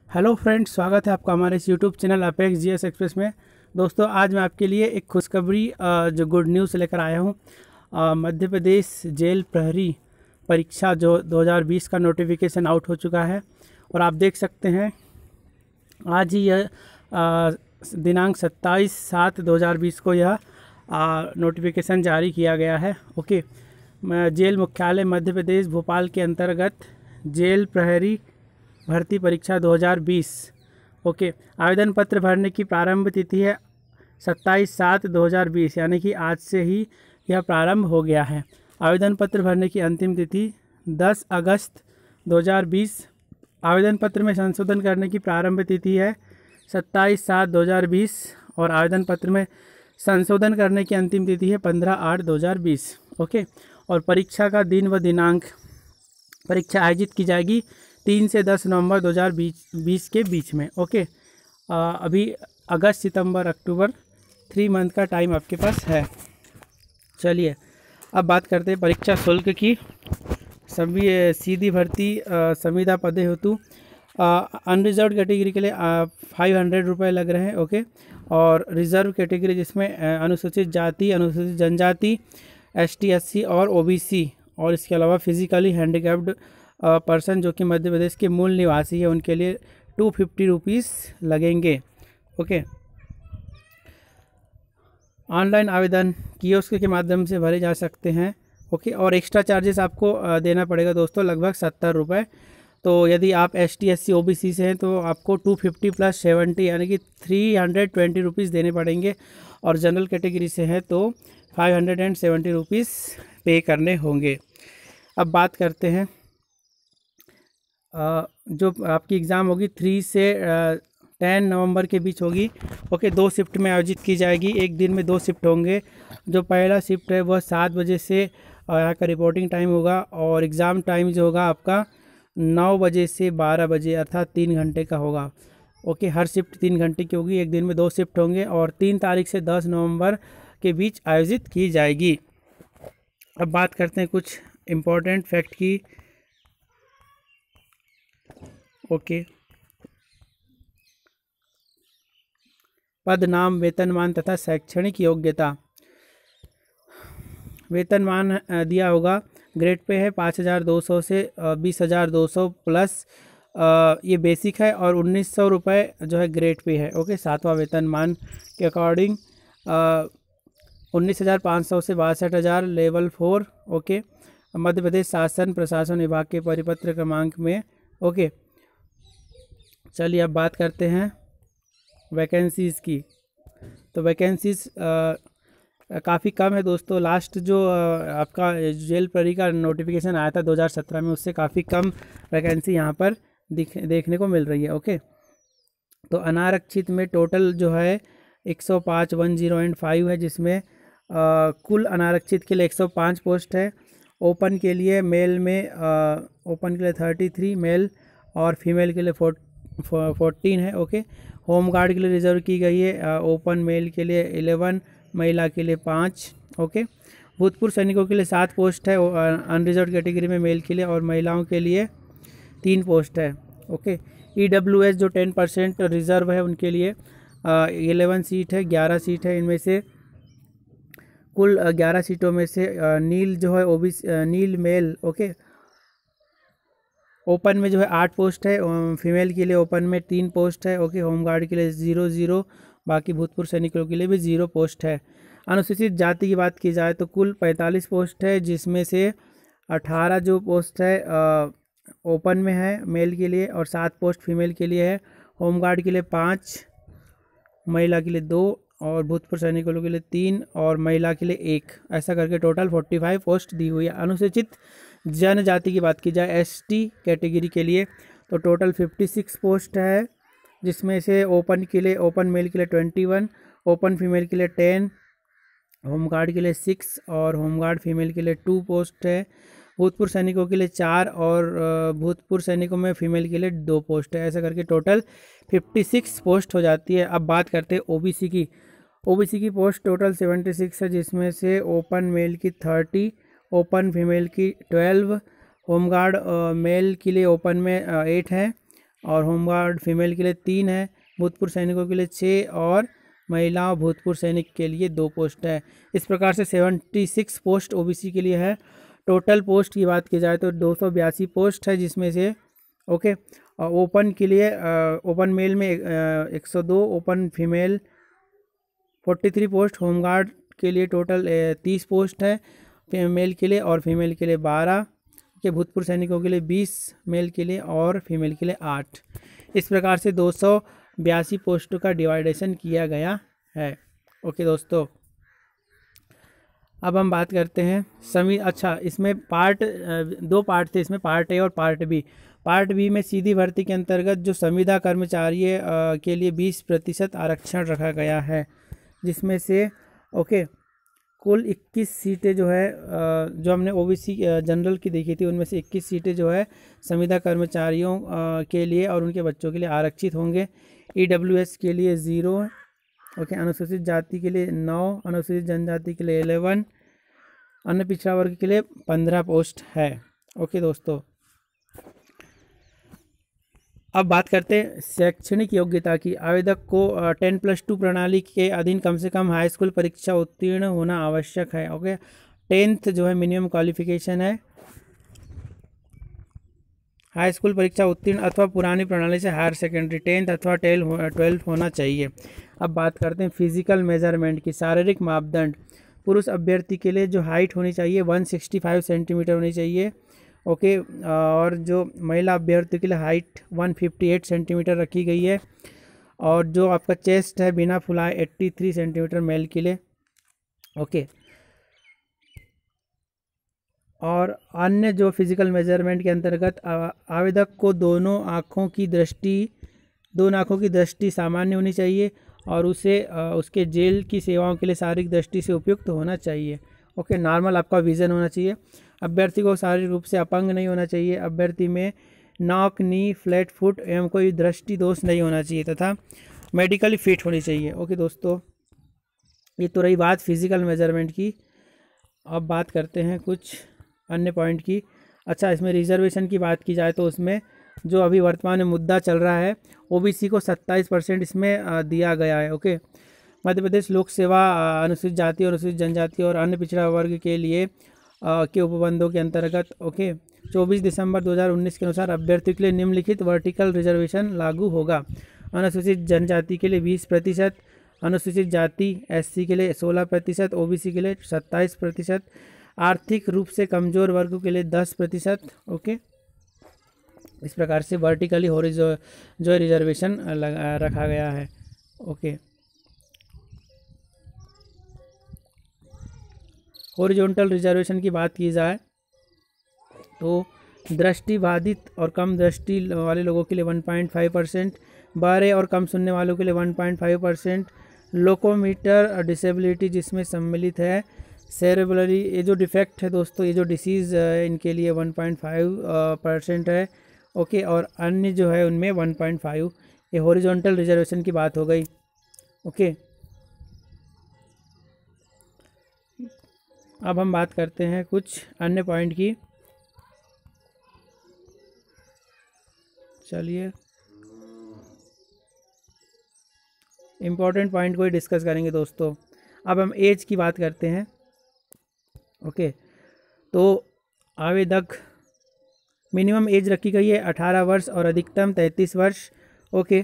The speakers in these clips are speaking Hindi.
हेलो फ्रेंड्स, स्वागत है आपका हमारे इस YouTube channel apex GS express में। दोस्तों, आज मैं आपके लिए एक खुशखबरी जो गुड न्यूज़ लेकर आया हूँ। मध्य प्रदेश जेल प्रहरी परीक्षा जो 2020 का नोटिफिकेशन आउट हो चुका है और आप देख सकते हैं आज ही यह दिनांक 27/7/2020 को यह नोटिफिकेशन जारी किया गया है। ओके, जेल मुख्यालय मध्य प्रदेश भोपाल के अंतर्गत जेल प्रहरी भर्ती परीक्षा 2020। ओके, आवेदन पत्र भरने की प्रारंभ तिथि है 27/7/2020, यानी कि आज से ही यह प्रारंभ हो गया है। आवेदन पत्र भरने की अंतिम तिथि 10 अगस्त 2020। आवेदन पत्र में संशोधन करने की प्रारंभ तिथि है 27/7/2020 और आवेदन पत्र में संशोधन करने की अंतिम तिथि है 15/8/2020। ओके, और परीक्षा का दिन व दिनांक, परीक्षा आयोजित की जाएगी 3 से 10 नवंबर 2020 के बीच में। ओके, अभी अगस्त, सितंबर, अक्टूबर 3 मंथ का टाइम आपके पास है। चलिए अब बात करते हैं परीक्षा शुल्क की। सभी सीधी भर्ती संविदा पदे हेतु अनरिजर्व कैटेगरी के लिए 500 रुपये लग रहे हैं। ओके, और रिजर्व कैटेगरी जिसमें अनुसूचित जाति, अनुसूचित जनजाति, ST SC और OBC और इसके अलावा फिजिकली हैंडीकैप्ड पर्सन जो कि मध्य प्रदेश के मूल निवासी है, उनके लिए 250 रुपीज़ लगेंगे। ओके, ऑनलाइन आवेदन कियोस्क के माध्यम से भरे जा सकते हैं। ओके, और एक्स्ट्रा चार्जेस आपको देना पड़ेगा दोस्तों, लगभग 70 रुपये। तो यदि आप ST SC OBC से हैं तो आपको 250 + 70 यानी कि 320 रुपीज़ देने पड़ेंगे, और जनरल कैटेगरी से हैं तो 570 रुपीज़ पे करने होंगे। अब बात करते हैं जो आपकी एग्ज़ाम होगी 3 से 10 नवंबर के बीच होगी। ओके, 2 शिफ्ट में आयोजित की जाएगी। एक दिन में 2 शिफ्ट होंगे। जो पहला शिफ्ट है वह 7 बजे से यहाँ का रिपोर्टिंग टाइम होगा, और एग्ज़ाम टाइम जो होगा आपका 9 बजे से 12 बजे, अर्थात 3 घंटे का होगा। ओके, हर शिफ्ट 3 घंटे की होगी। एक दिन में 2 शिफ्ट होंगे और 3 तारीख से 10 नवंबर के बीच आयोजित की जाएगी। अब बात करते हैं कुछ इम्पोर्टेंट फैक्ट की। ओके, पद, नाम, वेतनमान तथा शैक्षणिक योग्यता। वेतनमान दिया होगा, ग्रेड पे है 5200 से 20,200 प्लस ये बेसिक है, और 1900 रुपये जो है ग्रेड पे है। ओके, 7वां वेतनमान के अकॉर्डिंग 19,500 से 62,000 लेवल 4। ओके, मध्य प्रदेश शासन प्रशासन विभाग के परिपत्र क्रमांक में। ओके, चलिए अब बात करते हैं वैकेंसीज़ की। तो वैकेंसीज़ काफ़ी कम है दोस्तों। लास्ट जो आपका जेल प्रहरी का नोटिफिकेशन आया था 2017 में, उससे काफ़ी कम वैकेंसी यहाँ पर देखने को मिल रही है। ओके, तो अनारक्षित में टोटल जो है 105 105 है, जिसमें कुल अनारक्षित के लिए 105 पोस्ट है। ओपन के लिए मेल में ओपन के लिए 33 मेल और फीमेल के लिए 14 है। ओके, होम गार्ड के लिए रिजर्व की गई है ओपन मेल के लिए 11, महिला के लिए 5। ओके, भूतपूर्व सैनिकों के लिए 7 पोस्ट है अनरिजर्व कैटेगरी में, मेल के लिए, और महिलाओं के लिए 3 पोस्ट है। ओके, EWS जो 10% रिजर्व है उनके लिए 11 सीट है, 11 सीट है। इनमें से कुल 11 सीटों में से नील जो है OBC नील मेल। ओके, ओपन में जो है 8 पोस्ट है, फीमेल के लिए ओपन में 3 पोस्ट है। ओके, होमगार्ड के लिए 0, बाकी भूतपूर्व सैनिकों के लिए भी 0 पोस्ट है। अनुसूचित जाति की बात की जाए तो कुल 45 पोस्ट है, जिसमें से 18 जो पोस्ट है ओपन में है मेल के लिए, और 7 पोस्ट फीमेल के लिए है। होमगार्ड के लिए 5, महिला के लिए 2, और भूतपूर्व सैनिकों के लिए 3 और महिला के लिए 1। ऐसा करके टोटल 45 पोस्ट दी हुई है। अनुसूचित जनजाति की बात की जाए ST कैटेगरी के लिए तो टोटल 56 पोस्ट है, जिसमें से ओपन के लिए, ओपन मेल के लिए 21, ओपन फीमेल के लिए 10, होमगार्ड के लिए 6 और होमगार्ड फीमेल के लिए 2 पोस्ट है। भूतपूर्व सैनिकों के लिए 4 और भूतपूर्व सैनिकों में फीमेल के लिए 2 पोस्ट है। ऐसा करके टोटल 56 पोस्ट हो जाती है। अब बात करते हैं OBC की। OBC की पोस्ट टोटल 76 है, जिसमें से ओपन मेल की 30, ओपन फीमेल की 12, होमगार्ड मेल के लिए ओपन में 8 है, और होमगार्ड फीमेल के लिए 3 है, भूतपूर्व सैनिकों के लिए 6 और महिला भूतपूर्व सैनिक के लिए 2 पोस्ट है। इस प्रकार से 76 पोस्ट ओबीसी के लिए है। टोटल पोस्ट की बात की जाए तो 282 पोस्ट है, जिसमें से ओके ओपन के लिए ओपन मेल में 102, ओपन फीमेल 43 पोस्ट, होमगार्ड के लिए टोटल 30 पोस्ट है मेल के लिए और फीमेल के लिए 12 के, भूतपूर्व सैनिकों के लिए 20 मेल के लिए और फीमेल के लिए 8। इस प्रकार से 282 पोस्टों का डिवाइडेशन किया गया है। ओके दोस्तों, अब हम बात करते हैं अच्छा इसमें दो पार्ट थे, इसमें पार्ट ए और पार्ट बी। पार्ट बी में सीधी भर्ती के अंतर्गत जो संविदा कर्मचारी के लिए 20% आरक्षण रखा गया है, जिसमें से ओके कुल 21 सीटें जो है जो हमने ओबीसी जनरल की देखी थी, उनमें से 21 सीटें जो है संविदा कर्मचारियों के लिए और उनके बच्चों के लिए आरक्षित होंगे। ईडब्ल्यूएस के लिए 0, ओके, अनुसूचित जाति के लिए 9, अनुसूचित जनजाति के लिए 11, अन्य पिछड़ा वर्ग के लिए 15 पोस्ट है। ओके दोस्तों, अब बात करते हैं शैक्षणिक योग्यता की। आवेदक को 10+2 प्रणाली के अधीन कम से कम हाई स्कूल परीक्षा उत्तीर्ण होना आवश्यक है। ओके, 10th जो है मिनिमम क्वालिफिकेशन है, हाई स्कूल परीक्षा उत्तीर्ण अथवा पुरानी प्रणाली से हायर सेकेंडरी 10th अथवा 12 होना चाहिए। अब बात करते हैं फिजिकल मेजरमेंट की। शारीरिक मापदंड, पुरुष अभ्यर्थी के लिए जो हाइट होनी चाहिए 165 सेंटीमीटर होनी चाहिए। ओके, और जो महिला अभ्यर्थी के लिए हाइट 158 सेंटीमीटर रखी गई है, और जो आपका चेस्ट है बिना फुलाए 83 सेंटीमीटर मेल के लिए। ओके, और अन्य जो फिजिकल मेजरमेंट के अंतर्गत आवेदक को दोनों आँखों की दृष्टि सामान्य होनी चाहिए और उसे उसके जेल की सेवाओं के लिए शारीरिक दृष्टि से उपयुक्त होना चाहिए। ओके, नॉर्मल आपका विजन होना चाहिए। अभ्यर्थी को शारीरिक रूप से अपंग नहीं होना चाहिए। अभ्यर्थी में नॉक, नी, फ्लैट फुट एवं कोई दृष्टि दोष नहीं होना चाहिए तथा मेडिकली फिट होनी चाहिए। ओके दोस्तों, ये तो रही बात फिजिकल मेजरमेंट की। अब बात करते हैं कुछ अन्य पॉइंट की। अच्छा, इसमें रिजर्वेशन की बात की जाए तो उसमें जो अभी वर्तमान में मुद्दा चल रहा है, ओबीसी को 27% इसमें दिया गया है। ओके, मध्य प्रदेश लोक सेवा अनुसूचित जाति और अनुसूचित जनजाति और अन्य पिछड़ा वर्ग के लिए के उपबंधों के अंतर्गत ओके 24 दिसंबर 2019 के अनुसार अभ्यर्थियों के लिए निम्नलिखित वर्टिकल रिजर्वेशन लागू होगा। अनुसूचित जनजाति के लिए 20%, अनुसूचित जाति एससी के लिए 16%, ओबीसी के लिए 27%, आर्थिक रूप से कमजोर वर्गों के लिए 10%। ओके, इस प्रकार से वर्टिकली जो रिजर्वेशन रखा गया है। ओके, हॉरिजॉन्टल रिजर्वेशन की बात की जाए तो दृष्टिबाधित और कम दृष्टि वाले लोगों के लिए 1.5%, बहरे और कम सुनने वालों के लिए 1.5%, लोकोमीटर डिसेबिलिटी जिसमें सम्मिलित है सेरेब्रली, ये जो डिफेक्ट है दोस्तों, ये जो डिसीज़ इनके लिए 1.5% है। ओके, और अन्य जो है उनमें 1.5। ये हॉरिजॉन्टल रिजर्वेशन की बात हो गई। ओके, अब हम बात करते हैं कुछ अन्य पॉइंट की। चलिए, इम्पोर्टेंट पॉइंट को ही डिस्कस करेंगे दोस्तों। अब हम एज की बात करते हैं। ओके, तो आवेदक मिनिमम एज रखी गई है 18 वर्ष और अधिकतम 33 वर्ष। ओके,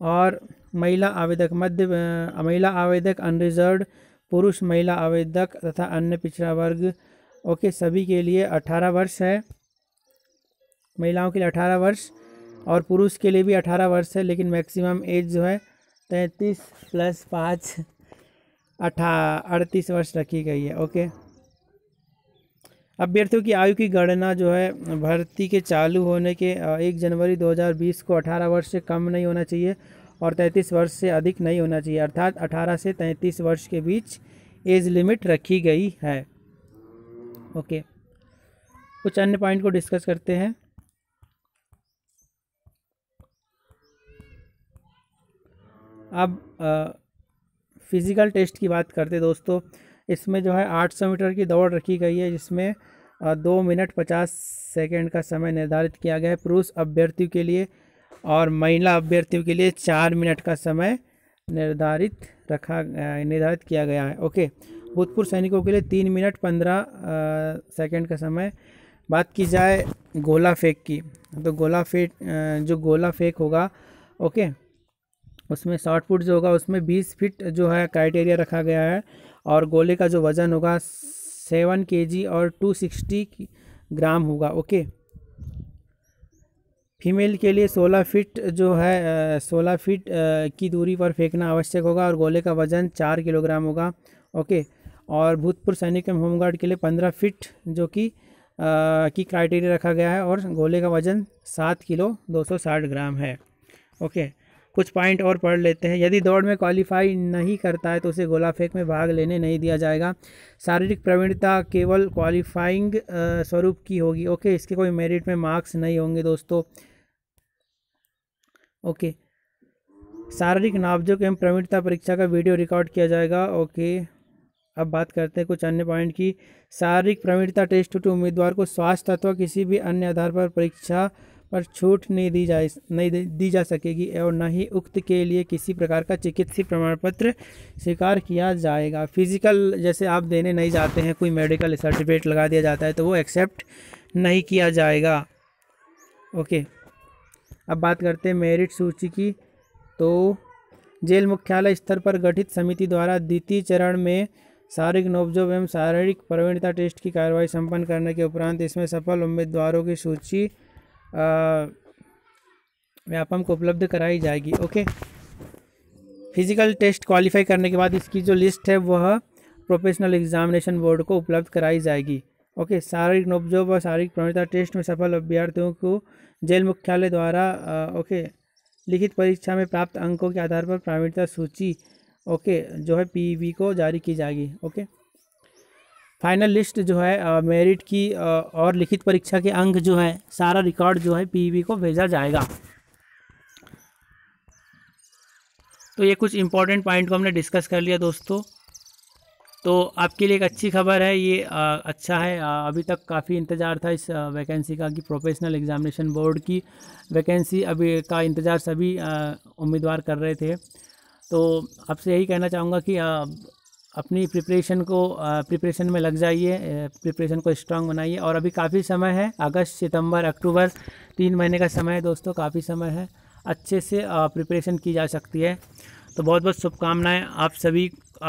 और महिला आवेदक अनरिजर्व्ड, पुरुष महिला आवेदक तथा अन्य पिछड़ा वर्ग ओके सभी के लिए 18 वर्ष है। महिलाओं के लिए 18 वर्ष और पुरुष के लिए भी 18 वर्ष है, लेकिन मैक्सिमम एज जो है 33 + 5 38 वर्ष रखी गई है। ओके, अभ्यर्थियों की आयु की गणना जो है भर्ती के चालू होने के 1 जनवरी 2020 को 18 वर्ष से कम नहीं होना चाहिए और 33 वर्ष से अधिक नहीं होना चाहिए, अर्थात 18 से 33 वर्ष के बीच एज लिमिट रखी गई है। ओके, कुछ अन्य पॉइंट को डिस्कस करते हैं। अब फिज़िकल टेस्ट की बात करते दोस्तों। इसमें जो है 800 मीटर की दौड़ रखी गई है, जिसमें 2 मिनट 50 सेकेंड का समय निर्धारित किया गया है। पुरुष अभ्यर्थियों के लिए और महिला अभ्यर्थियों के लिए 4 मिनट का समय निर्धारित किया गया है। ओके, भूतपूर्व सैनिकों के लिए 3 मिनट 15 सेकंड का समय। बात की जाए गोला फेंक की, तो जो गोला फेंक होगा, ओके, उसमें शॉट पुट जो होगा उसमें 20 फीट जो है क्राइटेरिया रखा गया है, और गोले का जो वज़न होगा 7 kg और 260 ग्राम होगा। ओके, फीमेल के लिए 16 फीट जो है 16 फीट की दूरी पर फेंकना आवश्यक होगा, और गोले का वज़न 4 किलोग्राम होगा। ओके, और भूतपूर्व सैनिक एवं होमगार्ड के लिए 15 फीट जो कि क्राइटेरिया रखा गया है, और गोले का वज़न 7 किलो 260 ग्राम है। ओके, कुछ पॉइंट और पढ़ लेते हैं। यदि दौड़ में क्वालिफाई नहीं करता है तो उसे गोला फेंक में भाग लेने नहीं दिया जाएगा। शारीरिक प्रवीणता केवल क्वालिफाइंग स्वरूप की होगी। ओके, इसके कोई मेरिट में मार्क्स नहीं होंगे दोस्तों। ओके, शारीरिक नापजोक एवं प्रवीणता परीक्षा का वीडियो रिकॉर्ड किया जाएगा। ओके, अब बात करते हैं कुछ अन्य पॉइंट की। शारीरिक प्रवीणता टेस्ट टू उम्मीदवार को स्वास्थ्य अथवा किसी भी अन्य आधार पर परीक्षा पर छूट नहीं दी जा सकेगी, और न ही उक्त के लिए किसी प्रकार का चिकित्सीय प्रमाण पत्र स्वीकार किया जाएगा। फिजिकल जैसे आप देने नहीं जाते हैं, कोई मेडिकल सर्टिफिकेट लगा दिया जाता है तो वो एक्सेप्ट नहीं किया जाएगा। ओके, अब बात करते हैं मेरिट सूची की। तो जेल मुख्यालय स्तर पर गठित समिति द्वारा द्वितीय चरण में शारीरिक नोबजोब एवं शारीरिक प्रवीणता टेस्ट की कार्रवाई संपन्न करने के उपरांत इसमें सफल उम्मीदवारों की सूची व्यापम को उपलब्ध कराई जाएगी। ओके, फिजिकल टेस्ट क्वालिफाई करने के बाद इसकी जो लिस्ट है वह प्रोफेशनल एग्जामिनेशन बोर्ड को उपलब्ध कराई जाएगी। ओके, शारीरिक नोबजोब और शारीरिक प्रवीणता टेस्ट में सफल अभ्यर्थियों को जेल मुख्यालय द्वारा ओके लिखित परीक्षा में प्राप्त अंकों के आधार पर प्रवीणता सूची ओके जो है पीईबी को जारी की जाएगी। ओके, फाइनल लिस्ट जो है मेरिट की और लिखित परीक्षा के अंक जो है सारा रिकॉर्ड जो है पीईबी को भेजा जाएगा। तो ये कुछ इंपॉर्टेंट पॉइंट को हमने डिस्कस कर लिया दोस्तों। तो आपके लिए एक अच्छी खबर है, ये अच्छा है। अभी तक काफ़ी इंतज़ार था इस वैकेंसी का कि प्रोफेशनल एग्जामिनेशन बोर्ड की वैकेंसी अभी का इंतज़ार सभी उम्मीदवार कर रहे थे। तो आपसे यही कहना चाहूँगा कि अपनी प्रिपरेशन में लग जाइए, प्रिपरेशन को स्ट्रांग बनाइए। और अभी काफ़ी समय है, अगस्त सितंबर अक्टूबर 3 महीने का समय है दोस्तों, काफ़ी समय है, अच्छे से प्रिपरेशन की जा सकती है। तो बहुत बहुत शुभकामनाएं आप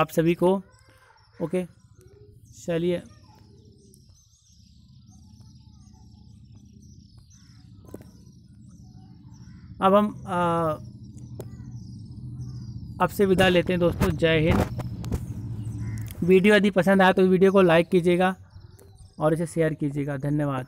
सभी को। ओके, चलिए अब हम आपसे विदा लेते हैं दोस्तों। जय हिंद। वीडियो यदि पसंद आया तो वीडियो को लाइक कीजिएगा और इसे शेयर कीजिएगा। धन्यवाद।